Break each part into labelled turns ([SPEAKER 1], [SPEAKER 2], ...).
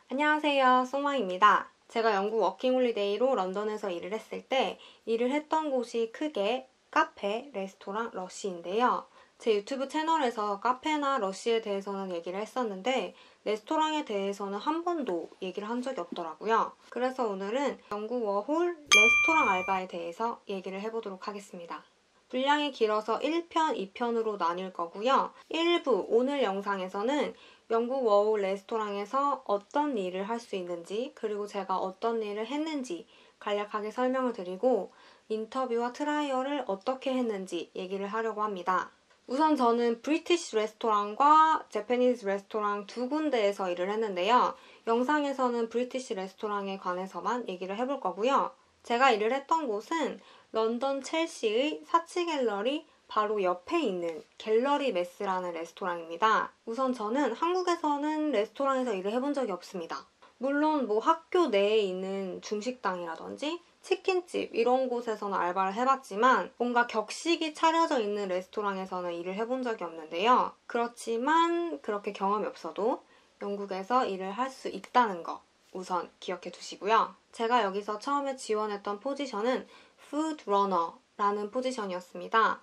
[SPEAKER 1] 안녕하세요, 소마입니다. 제가 영국 워킹홀리데이로 런던에서 일을 했을 때 일을 했던 곳이 크게 카페, 레스토랑, 러쉬인데요. 제 유튜브 채널에서 카페나 러쉬에 대해서는 얘기를 했었는데 레스토랑에 대해서는 한 번도 얘기를 한 적이 없더라고요. 그래서 오늘은 영국 워홀 레스토랑 알바에 대해서 얘기를 해보도록 하겠습니다. 분량이 길어서 1편, 2편으로 나뉠 거고요. 1부, 오늘 영상에서는 영국 워홀 레스토랑에서 어떤 일을 할 수 있는지, 그리고 제가 어떤 일을 했는지 간략하게 설명을 드리고 인터뷰와 트라이얼을 어떻게 했는지 얘기를 하려고 합니다. 우선 저는 브리티시 레스토랑과 제페니즈 레스토랑 두 군데에서 일을 했는데요. 영상에서는 브리티시 레스토랑에 관해서만 얘기를 해볼 거고요. 제가 일을 했던 곳은 런던 첼시의 사치 갤러리 바로 옆에 있는 갤러리 메스라는 레스토랑입니다. 우선 저는 한국에서는 레스토랑에서 일을 해본 적이 없습니다. 물론 뭐 학교 내에 있는 중식당이라든지 치킨집 이런 곳에서는 알바를 해봤지만 뭔가 격식이 차려져 있는 레스토랑에서는 일을 해본 적이 없는데요. 그렇지만 그렇게 경험이 없어도 영국에서 일을 할 수 있다는 거 우선 기억해 두시고요. 제가 여기서 처음에 지원했던 포지션은 푸드 러너라는 포지션이었습니다.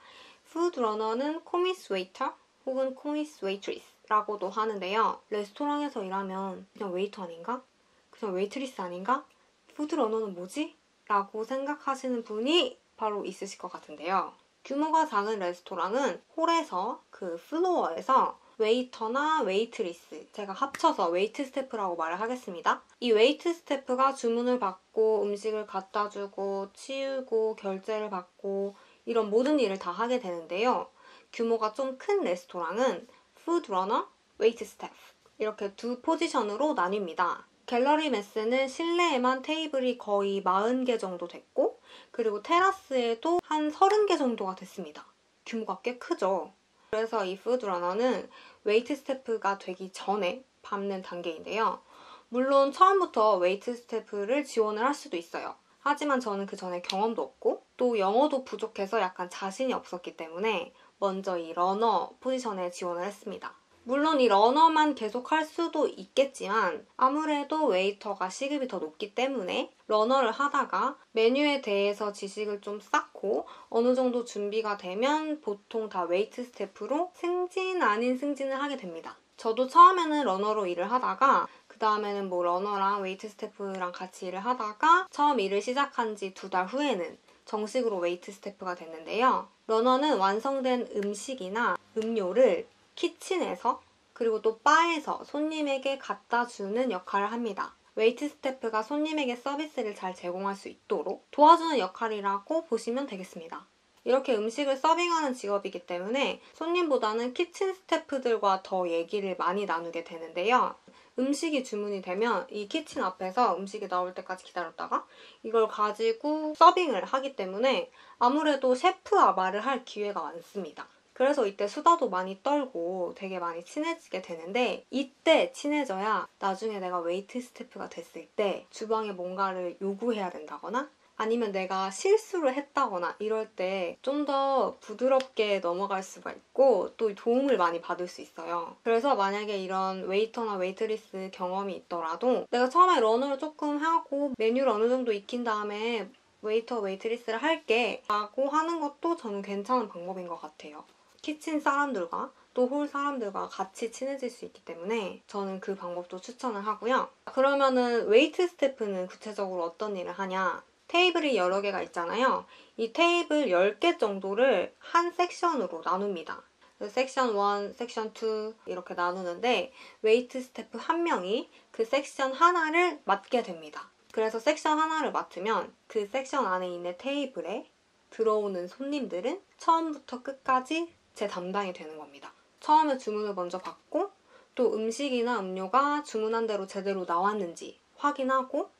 [SPEAKER 1] 푸드 러너는 코미스 웨이터 혹은 코미스 웨이트리스라고도 하는데요. 레스토랑에서 일하면 그냥 웨이터 아닌가? 그냥 웨이트리스 아닌가? 푸드 러너는 뭐지? 라고 생각하시는 분이 바로 있으실 것 같은데요. 규모가 작은 레스토랑은 홀에서 그 플로어에서 웨이터나 웨이트리스, 제가 합쳐서 웨이트 스태프라고 말을 하겠습니다. 이 웨이트 스태프가 주문을 받고 음식을 갖다 주고 치우고 결제를 받고 이런 모든 일을 다 하게 되는데요. 규모가 좀 큰 레스토랑은 푸드 러너, 웨이트 스태프 이렇게 두 포지션으로 나뉩니다. 갤러리 메스는 실내에만 테이블이 거의 40개 정도 됐고 그리고 테라스에도 한 30개 정도가 됐습니다. 규모가 꽤 크죠? 그래서 이 푸드 러너는 웨이트 스태프가 되기 전에 밟는 단계인데요. 물론 처음부터 웨이트 스태프를 지원을 할 수도 있어요. 하지만 저는 그 전에 경험도 없고 또 영어도 부족해서 약간 자신이 없었기 때문에 먼저 이 러너 포지션에 지원을 했습니다. 물론 이 러너만 계속 할 수도 있겠지만 아무래도 웨이터가 시급이 더 높기 때문에 러너를 하다가 메뉴에 대해서 지식을 좀 쌓고 어느 정도 준비가 되면 보통 다 웨이트 스태프로 승진 아닌 승진을 하게 됩니다. 저도 처음에는 러너로 일을 하다가 그 다음에는 뭐 러너랑 웨이트 스태프랑 같이 일을 하다가 처음 일을 시작한 지 2달 후에는 정식으로 웨이트 스태프가 됐는데요. 러너는 완성된 음식이나 음료를 키친에서 그리고 또 바에서 손님에게 갖다 주는 역할을 합니다. 웨이트 스태프가 손님에게 서비스를 잘 제공할 수 있도록 도와주는 역할이라고 보시면 되겠습니다. 이렇게 음식을 서빙하는 직업이기 때문에 손님보다는 키친 스태프들과 더 얘기를 많이 나누게 되는데요. 음식이 주문이 되면 이 키친 앞에서 음식이 나올 때까지 기다렸다가 이걸 가지고 서빙을 하기 때문에 아무래도 셰프와 말을 할 기회가 많습니다. 그래서 이때 수다도 많이 떨고 되게 많이 친해지게 되는데 이때 친해져야 나중에 내가 웨이트 스태프가 됐을 때 주방에 뭔가를 요구해야 된다거나 아니면 내가 실수를 했다거나 이럴 때 좀 더 부드럽게 넘어갈 수가 있고 또 도움을 많이 받을 수 있어요. 그래서 만약에 이런 웨이터나 웨이트리스 경험이 있더라도 내가 처음에 러너를 조금 하고 메뉴를 어느 정도 익힌 다음에 웨이터, 웨이트리스를 할게 라고 하는 것도 저는 괜찮은 방법인 것 같아요. 키친 사람들과 또 홀 사람들과 같이 친해질 수 있기 때문에 저는 그 방법도 추천을 하고요. 그러면은 웨이트 스태프는 구체적으로 어떤 일을 하냐? 테이블이 여러 개가 있잖아요. 이 테이블 10개 정도를 한 섹션으로 나눕니다. 섹션 1, 섹션 2 이렇게 나누는데 웨이트 스태프 한 명이 그 섹션 하나를 맡게 됩니다. 그래서 섹션 하나를 맡으면 그 섹션 안에 있는 테이블에 들어오는 손님들은 처음부터 끝까지 제 담당이 되는 겁니다. 처음에 주문을 먼저 받고 또 음식이나 음료가 주문한 대로 제대로 나왔는지 확인하고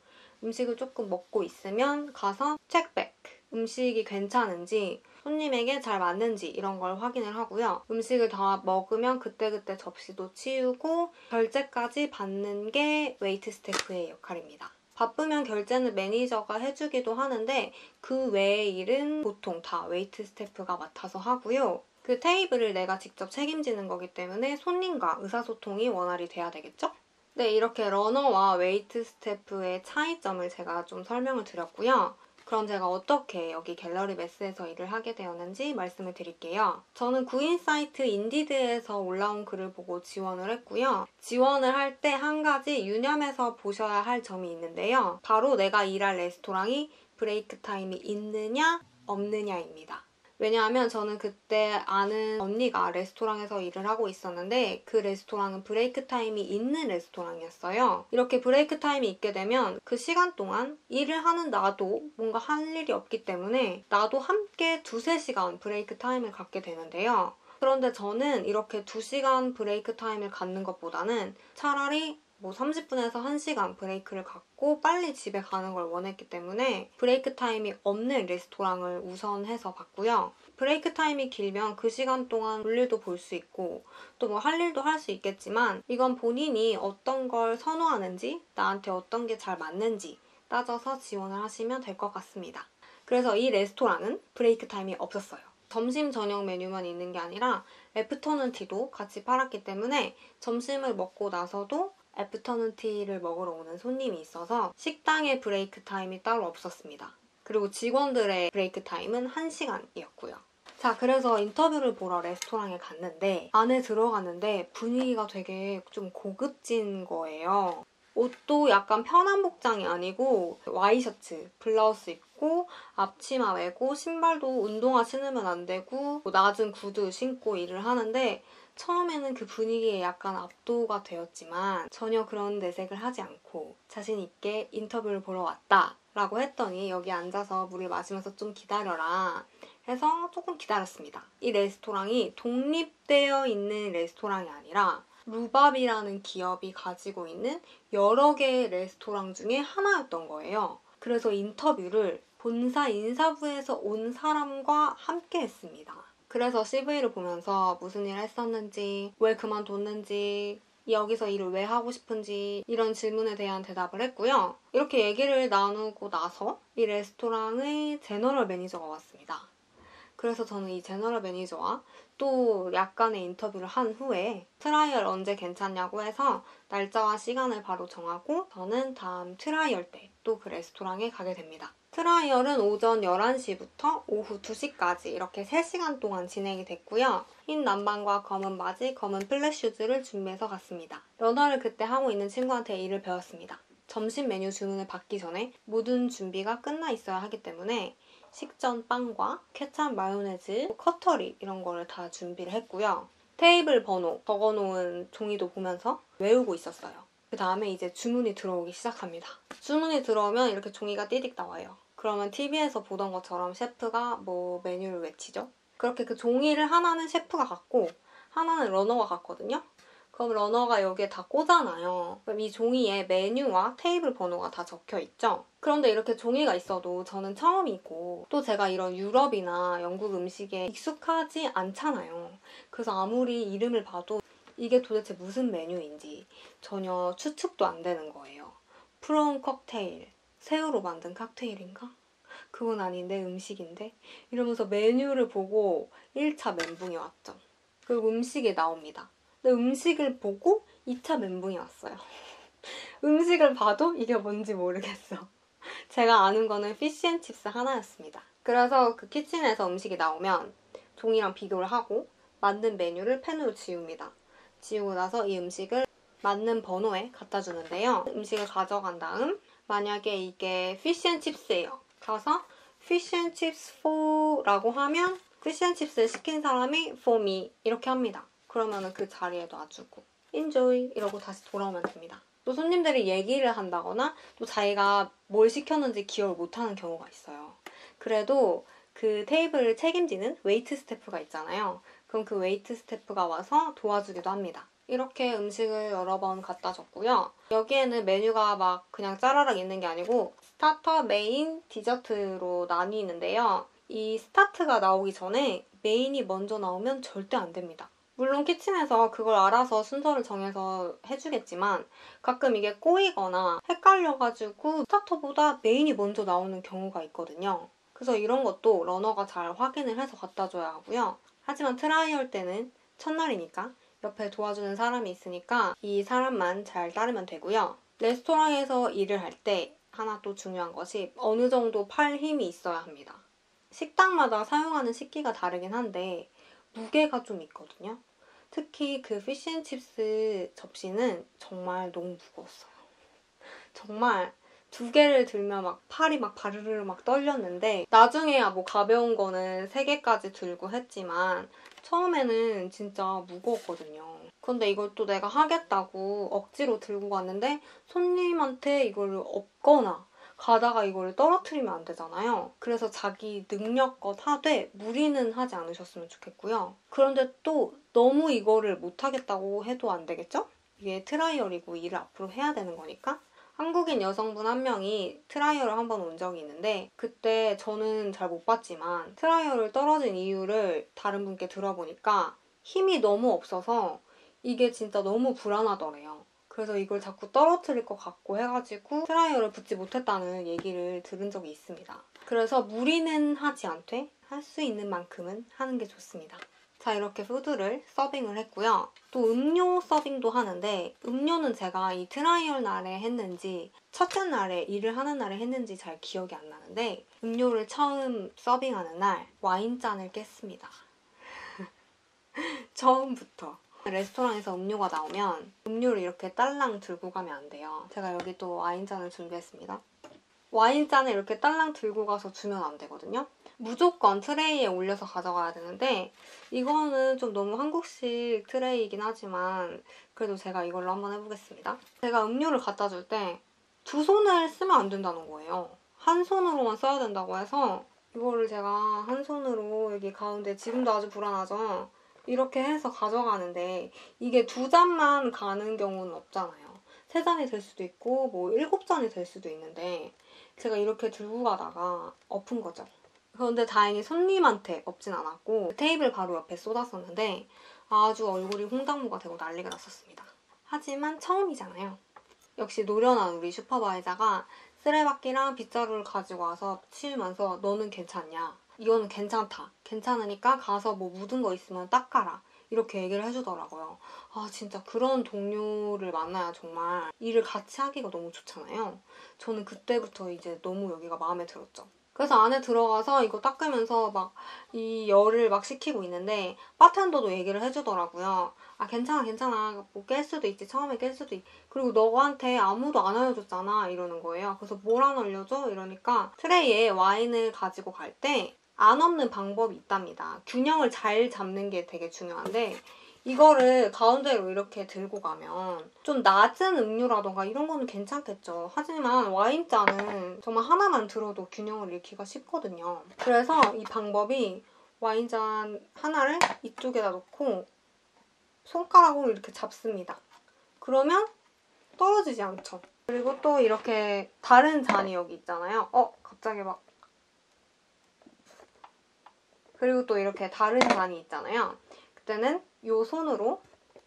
[SPEAKER 1] 음식을 조금 먹고 있으면 가서 체크백, 음식이 괜찮은지 손님에게 잘 맞는지 이런 걸 확인을 하고요. 음식을 다 먹으면 그때그때 접시도 치우고 결제까지 받는 게 웨이트 스태프의 역할입니다. 바쁘면 결제는 매니저가 해주기도 하는데 그 외의 일은 보통 다 웨이트 스태프가 맡아서 하고요. 그 테이블을 내가 직접 책임지는 거기 때문에 손님과 의사소통이 원활히 돼야 되겠죠? 네, 이렇게 러너와 웨이트 스태프의 차이점을 제가 좀 설명을 드렸고요. 그럼 제가 어떻게 여기 갤러리 메스에서 일을 하게 되었는지 말씀을 드릴게요. 저는 구인 사이트 인디드에서 올라온 글을 보고 지원을 했고요. 지원을 할 때 한 가지 유념해서 보셔야 할 점이 있는데요. 바로 내가 일할 레스토랑이 브레이크 타임이 있느냐 없느냐입니다. 왜냐하면 저는 그때 아는 언니가 레스토랑에서 일을 하고 있었는데 그 레스토랑은 브레이크 타임이 있는 레스토랑이었어요. 이렇게 브레이크 타임이 있게 되면 그 시간 동안 일을 하는 나도 뭔가 할 일이 없기 때문에 나도 함께 2-3시간 브레이크 타임을 갖게 되는데요. 그런데 저는 이렇게 2시간 브레이크 타임을 갖는 것보다는 차라리 30분에서 1시간 브레이크를 갖고 빨리 집에 가는 걸 원했기 때문에 브레이크 타임이 없는 레스토랑을 우선해서 봤고요. 브레이크 타임이 길면 그 시간 동안 볼일도 볼 수 있고 또 뭐 할 일도 할 수 있겠지만 이건 본인이 어떤 걸 선호하는지 나한테 어떤 게 잘 맞는지 따져서 지원을 하시면 될 것 같습니다. 그래서 이 레스토랑은 브레이크 타임이 없었어요. 점심 저녁 메뉴만 있는 게 아니라 애프터눈 티도 같이 팔았기 때문에 점심을 먹고 나서도 애프터눈 티를 먹으러 오는 손님이 있어서 식당의 브레이크 타임이 따로 없었습니다. 그리고 직원들의 브레이크 타임은 1시간이었고요. 자, 그래서 인터뷰를 보러 레스토랑에 갔는데 안에 들어갔는데 분위기가 되게 좀 고급진 거예요. 옷도 약간 편한 복장이 아니고 와이셔츠, 블라우스 입고 앞치마 메고 신발도 운동화 신으면 안 되고 낮은 구두 신고 일을 하는데 처음에는 그 분위기에 약간 압도가 되었지만 전혀 그런 내색을 하지 않고 자신 있게 인터뷰를 보러 왔다 라고 했더니 여기 앉아서 물을 마시면서 좀 기다려라 해서 조금 기다렸습니다. 이 레스토랑이 독립되어 있는 레스토랑이 아니라 루밥이라는 기업이 가지고 있는 여러 개의 레스토랑 중에 하나였던 거예요. 그래서 인터뷰를 본사 인사부에서 온 사람과 함께 했습니다. 그래서 CV를 보면서 무슨 일을 했었는지, 왜 그만뒀는지, 여기서 일을 왜 하고 싶은지 이런 질문에 대한 대답을 했고요. 이렇게 얘기를 나누고 나서 이 레스토랑의 제너럴 매니저가 왔습니다. 그래서 저는 이 제너럴 매니저와 또 약간의 인터뷰를 한 후에 트라이얼 언제 괜찮냐고 해서 날짜와 시간을 바로 정하고 저는 다음 트라이얼 때 또 그 레스토랑에 가게 됩니다. 트라이얼은 오전 11시부터 오후 2시까지 이렇게 3시간 동안 진행이 됐고요. 흰 남방과 검은 바지, 검은 플랫 슈즈를 준비해서 갔습니다. 러너를 그때 하고 있는 친구한테 일을 배웠습니다. 점심 메뉴 주문을 받기 전에 모든 준비가 끝나 있어야 하기 때문에 식전 빵과 케찹, 마요네즈, 커터리 이런 거를 다 준비를 했고요. 테이블 번호 적어놓은 종이도 보면서 외우고 있었어요. 그 다음에 이제 주문이 들어오기 시작합니다. 주문이 들어오면 이렇게 종이가 띠딕 나와요. 그러면 TV에서 보던 것처럼 셰프가 메뉴를 외치죠. 그렇게 그 종이를 하나는 셰프가 갖고 하나는 러너가 갖거든요. 그럼 러너가 여기에 다 꽂아놔요. 그럼 이 종이에 메뉴와 테이블 번호가 다 적혀 있죠. 그런데 이렇게 종이가 있어도 저는 처음이고 또 제가 이런 유럽이나 영국 음식에 익숙하지 않잖아요. 그래서 아무리 이름을 봐도 이게 도대체 무슨 메뉴인지 전혀 추측도 안 되는 거예요. 프롬 칵테일, 새우로 만든 칵테일인가? 그건 아닌데 음식인데? 이러면서 메뉴를 보고 1차 멘붕이 왔죠. 그리고 음식이 나옵니다. 근데 음식을 보고 2차 멘붕이 왔어요. 음식을 봐도 이게 뭔지 모르겠어. 제가 아는 거는 피쉬앤칩스 하나였습니다. 그래서 그 키친에서 음식이 나오면 종이랑 비교를 하고 만든 메뉴를 펜으로 지웁니다. 지우고 나서 이 음식을 맞는 번호에 갖다 주는데요. 음식을 가져간 다음 만약에 이게 피쉬앤칩스예요. 가서 피쉬앤칩스 4라고 하면 피쉬앤칩스를 시킨 사람이 for me 이렇게 합니다. 그러면 그 자리에 놔주고 enjoy 이러고 다시 돌아오면 됩니다. 또 손님들이 얘기를 한다거나 또 자기가 뭘 시켰는지 기억을 못하는 경우가 있어요. 그래도 그 테이블을 책임지는 웨이트 스태프가 있잖아요. 그럼 그 웨이트 스태프가 와서 도와주기도 합니다. 이렇게 음식을 여러 번 갖다 줬고요. 여기에는 메뉴가 막 그냥 짜라락 있는 게 아니고 스타터, 메인, 디저트로 나뉘는데요. 이 스타트가 나오기 전에 메인이 먼저 나오면 절대 안 됩니다. 물론 키친에서 그걸 알아서 순서를 정해서 해주겠지만 가끔 이게 꼬이거나 헷갈려가지고 스타터보다 메인이 먼저 나오는 경우가 있거든요. 그래서 이런 것도 러너가 잘 확인을 해서 갖다 줘야 하고요. 하지만 트라이얼 때는 첫날이니까 옆에 도와주는 사람이 있으니까 이 사람만 잘 따르면 되고요. 레스토랑에서 일을 할 때 하나 또 중요한 것이 어느 정도 팔 힘이 있어야 합니다. 식당마다 사용하는 식기가 다르긴 한데 무게가 좀 있거든요. 특히 그 피쉬앤칩스 접시는 정말 너무 무거웠어요. 정말 2개를 들면 막 팔이 막 바르르 막 떨렸는데 나중에야 뭐 가벼운 거는 3개까지 들고 했지만 처음에는 진짜 무거웠거든요. 근데 이걸 또 내가 하겠다고 억지로 들고 갔는데 손님한테 이걸 엎거나 가다가 이걸 떨어뜨리면 안 되잖아요. 그래서 자기 능력껏 하되 무리는 하지 않으셨으면 좋겠고요. 그런데 또 너무 이거를 못하겠다고 해도 안 되겠죠? 이게 트라이얼이고 일을 앞으로 해야 되는 거니까. 한국인 여성분 한 명이 트라이얼을 한 번 온 적이 있는데 그때 저는 잘 못 봤지만 트라이얼을 떨어진 이유를 다른 분께 들어보니까 힘이 너무 없어서 이게 진짜 너무 불안하더래요. 그래서 이걸 자꾸 떨어뜨릴 것 같고 해가지고 트라이얼을 붙지 못했다는 얘기를 들은 적이 있습니다. 그래서 무리는 하지 않되 할 수 있는 만큼은 하는 게 좋습니다. 자, 이렇게 푸드를 서빙을 했고요. 또 음료 서빙도 하는데 음료는 제가 이 트라이얼 날에 했는지 첫째 날에 일을 하는 날에 했는지 잘 기억이 안 나는데 음료를 처음 서빙하는 날 와인잔을 깼습니다. 처음부터. 레스토랑에서 음료가 나오면 음료를 이렇게 딸랑 들고 가면 안 돼요. 제가 여기 또 와인잔을 준비했습니다. 와인잔을 이렇게 딸랑 들고 가서 주면 안 되거든요. 무조건 트레이에 올려서 가져가야 되는데 이거는 좀 너무 한국식 트레이이긴 하지만 그래도 제가 이걸로 한번 해보겠습니다. 제가 음료를 갖다 줄 때 2손을 쓰면 안 된다는 거예요. 한 손으로만 써야 된다고 해서 이거를 제가 한 손으로 여기 가운데 지금도 아주 불안하죠? 이렇게 해서 가져가는데 이게 2잔만 가는 경우는 없잖아요. 3잔이 될 수도 있고 뭐 7잔이 될 수도 있는데 제가 이렇게 들고 가다가 엎은 거죠. 그런데 다행히 손님한테 엎진 않았고 테이블 바로 옆에 쏟았었는데 아주 얼굴이 홍당무가 되고 난리가 났었습니다. 하지만 처음이잖아요. 역시 노련한 우리 슈퍼바이저가 쓰레받기랑 빗자루를 가지고 와서 치우면서 너는 괜찮냐? 이거는 괜찮다. 괜찮으니까 가서 뭐 묻은 거 있으면 닦아라. 이렇게 얘기를 해주더라고요. 아, 진짜 그런 동료를 만나야 정말 일을 같이 하기가 너무 좋잖아요. 저는 그때부터 이제 너무 여기가 마음에 들었죠. 그래서 안에 들어가서 이거 닦으면서 막 이 열을 막 식히고 있는데 바텐더도 얘기를 해주더라고요. 아, 괜찮아, 괜찮아. 뭐 깰 수도 있지. 처음에 깰 수도 있지. 그리고 너한테 아무도 안 알려줬잖아. 이러는 거예요. 그래서 뭘 안 알려줘? 이러니까 트레이에 와인을 가지고 갈 때 안 엎는 방법이 있답니다. 균형을 잘 잡는 게 되게 중요한데 이거를 가운데로 이렇게 들고 가면 좀 낮은 음료라던가 이런 거는 괜찮겠죠. 하지만 와인잔은 정말 하나만 들어도 균형을 잃기가 쉽거든요. 그래서 이 방법이 와인잔 하나를 이쪽에다 놓고 손가락으로 이렇게 잡습니다. 그러면 떨어지지 않죠. 그리고 또 이렇게 다른 잔이 여기 있잖아요. 갑자기 막. 그리고 또 이렇게 다른 잔이 있잖아요. 그때는 이 손으로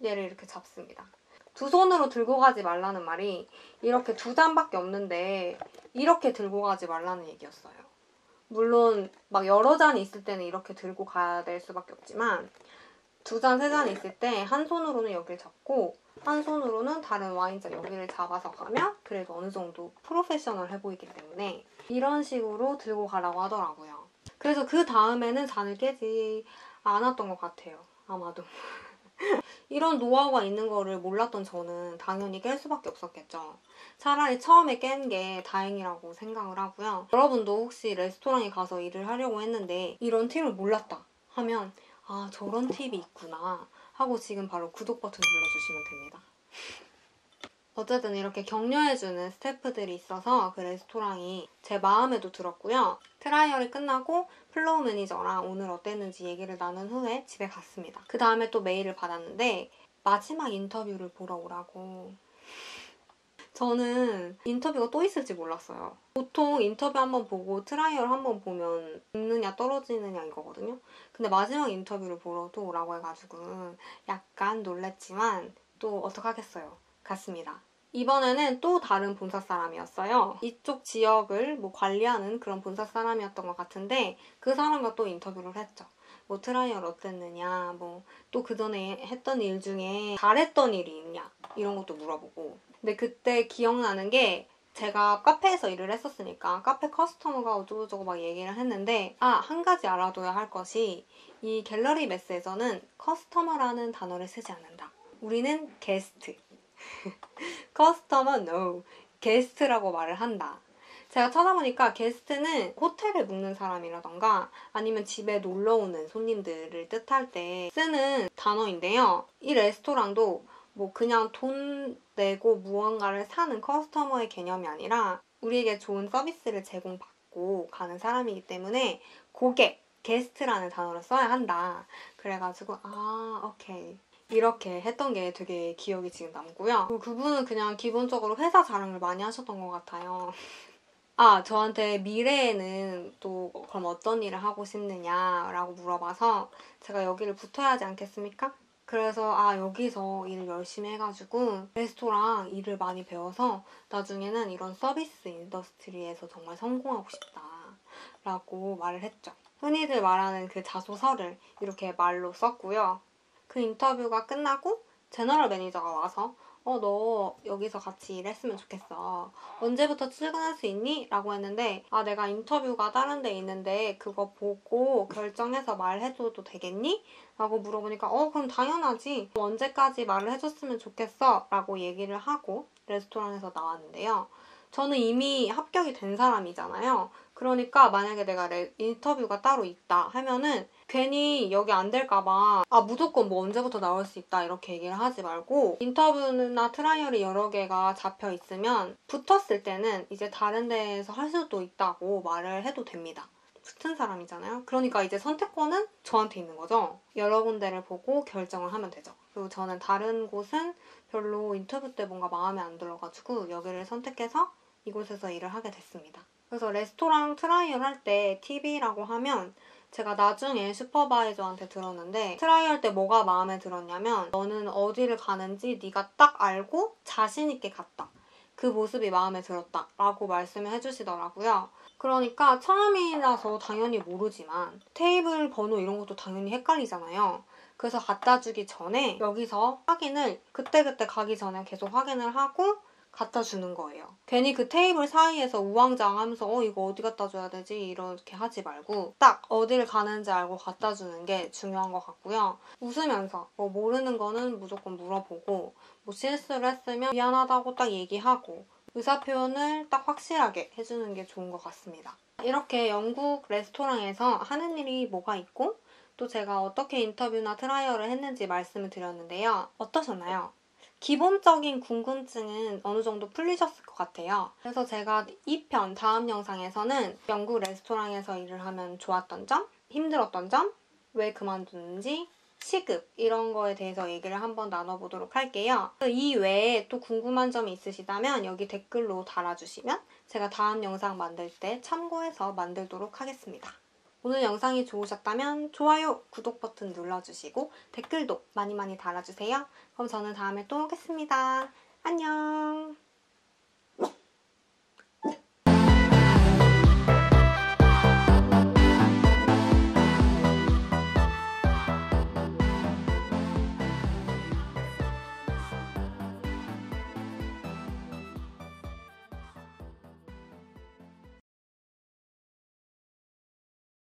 [SPEAKER 1] 얘를 이렇게 잡습니다. 2손으로 들고 가지 말라는 말이 이렇게 2잔밖에 없는데 이렇게 들고 가지 말라는 얘기였어요. 물론 막 여러 잔이 있을 때는 이렇게 들고 가야 될 수밖에 없지만 2잔, 3잔이 있을 때 한 손으로는 여기를 잡고 한 손으로는 다른 와인잔 여기를 잡아서 가면 그래도 어느 정도 프로페셔널해 보이기 때문에 이런 식으로 들고 가라고 하더라고요. 그래서 그 다음에는 잔을 깨지 않았던 것 같아요. 아마도. 이런 노하우가 있는 거를 몰랐던 저는 당연히 깰 수밖에 없었겠죠. 차라리 처음에 깬 게 다행이라고 생각을 하고요. 여러분도 혹시 레스토랑에 가서 일을 하려고 했는데 이런 팁을 몰랐다 하면 아, 저런 팁이 있구나 하고 지금 바로 구독 버튼 눌러주시면 됩니다. 어쨌든 이렇게 격려해주는 스태프들이 있어서 그 레스토랑이 제 마음에도 들었고요. 트라이얼이 끝나고 플로우 매니저랑 오늘 어땠는지 얘기를 나눈 후에 집에 갔습니다. 그 다음에 또 메일을 받았는데 마지막 인터뷰를 보러 오라고. 저는 인터뷰가 또 있을지 몰랐어요. 보통 인터뷰 한번 보고 트라이얼 한번 보면 붙느냐 떨어지느냐 이거거든요. 근데 마지막 인터뷰를 보러 또 오라고 해가지고 약간 놀랬지만 또 어떡하겠어요. 갔습니다. 이번에는 또 다른 본사 사람이었어요. 이쪽 지역을 뭐 관리하는 그런 본사 사람이었던 것 같은데 그 사람과 또 인터뷰를 했죠. 뭐 트라이얼 어땠느냐, 뭐 또 그 전에 했던 일 중에 잘했던 일이 있냐 이런 것도 물어보고. 근데 그때 기억나는 게 제가 카페에서 일을 했었으니까 카페 커스터머가 어쩌고저쩌고 막 얘기를 했는데 한 가지 알아둬야 할 것이 이 갤러리 매스에서는 커스터머라는 단어를 쓰지 않는다. 우리는 게스트. 커스터머 no. 게스트라고 말을 한다. 제가 찾아보니까 게스트는 호텔에 묵는 사람이라던가 아니면 집에 놀러 오는 손님들을 뜻할 때 쓰는 단어인데요. 이 레스토랑도 뭐 그냥 돈 내고 무언가를 사는 커스터머의 개념이 아니라 우리에게 좋은 서비스를 제공받고 가는 사람이기 때문에 고객, 게스트라는 단어를 써야 한다. 그래가지고 오케이. 이렇게 했던 게 되게 기억이 지금 남고요. 그리고 그분은 그냥 기본적으로 회사 자랑을 많이 하셨던 것 같아요. 저한테 미래에는 또 그럼 어떤 일을 하고 싶느냐라고 물어봐서 제가 여기를 붙어야 하지 않겠습니까? 그래서 여기서 일을 열심히 해가지고 레스토랑 일을 많이 배워서 나중에는 이런 서비스 인더스트리에서 정말 성공하고 싶다라고 말을 했죠. 흔히들 말하는 그 자소서를 이렇게 말로 썼고요. 그 인터뷰가 끝나고 제너럴 매니저가 와서 너 여기서 같이 일했으면 좋겠어. 언제부터 출근할 수 있니? 라고 했는데 내가 인터뷰가 다른 데 있는데 그거 보고 결정해서 말해줘도 되겠니? 라고 물어보니까 그럼 당연하지. 언제까지 말을 해줬으면 좋겠어. 라고 얘기를 하고 레스토랑에서 나왔는데요. 저는 이미 합격이 된 사람이잖아요. 그러니까 만약에 내가 인터뷰가 따로 있다 하면은 괜히 여기 안 될까봐 무조건 뭐 언제부터 나올 수 있다 이렇게 얘기를 하지 말고 인터뷰나 트라이얼이 여러 개가 잡혀 있으면 붙었을 때는 이제 다른 데에서 할 수도 있다고 말을 해도 됩니다. 붙은 사람이잖아요. 그러니까 이제 선택권은 저한테 있는 거죠. 여러 군데를 보고 결정을 하면 되죠. 그리고 저는 다른 곳은 별로 인터뷰 때 뭔가 마음에 안 들어가지고 여기를 선택해서 이곳에서 일을 하게 됐습니다. 그래서 레스토랑 트라이얼 할 때 팁이라고 하면 제가 나중에 슈퍼바이저한테 들었는데 트라이얼 때 뭐가 마음에 들었냐면 너는 어디를 가는지 네가 딱 알고 자신 있게 갔다. 그 모습이 마음에 들었다 라고 말씀을 해주시더라고요. 그러니까 처음이라서 당연히 모르지만 테이블 번호 이런 것도 당연히 헷갈리잖아요. 그래서 갖다 주기 전에 여기서 확인을 그때그때 가기 전에 계속 확인을 하고 갖다 주는 거예요. 괜히 그 테이블 사이에서 우왕좌왕하면서 이거 어디 갖다 줘야 되지? 이렇게 하지 말고 딱 어디를 가는지 알고 갖다 주는 게 중요한 것 같고요. 웃으면서 모르는 거는 무조건 물어보고 실수를 했으면 미안하다고 딱 얘기하고 의사 표현을 딱 확실하게 해주는 게 좋은 것 같습니다. 이렇게 영국 레스토랑에서 하는 일이 뭐가 있고 또 제가 어떻게 인터뷰나 트라이얼을 했는지 말씀을 드렸는데요. 어떠셨나요? 기본적인 궁금증은 어느 정도 풀리셨을 것 같아요. 그래서 제가 2편 다음 영상에서는 영국 레스토랑에서 일을 하면 좋았던 점, 힘들었던 점, 왜 그만두는지, 시급 이런 거에 대해서 얘기를 한번 나눠보도록 할게요. 이 외에 또 궁금한 점이 있으시다면 여기 댓글로 달아주시면 제가 다음 영상 만들 때 참고해서 만들도록 하겠습니다. 오늘 영상이 좋으셨다면 좋아요, 구독 버튼 눌러주시고 댓글도 많이 달아주세요. 그럼 저는 다음에 또 오겠습니다. 안녕!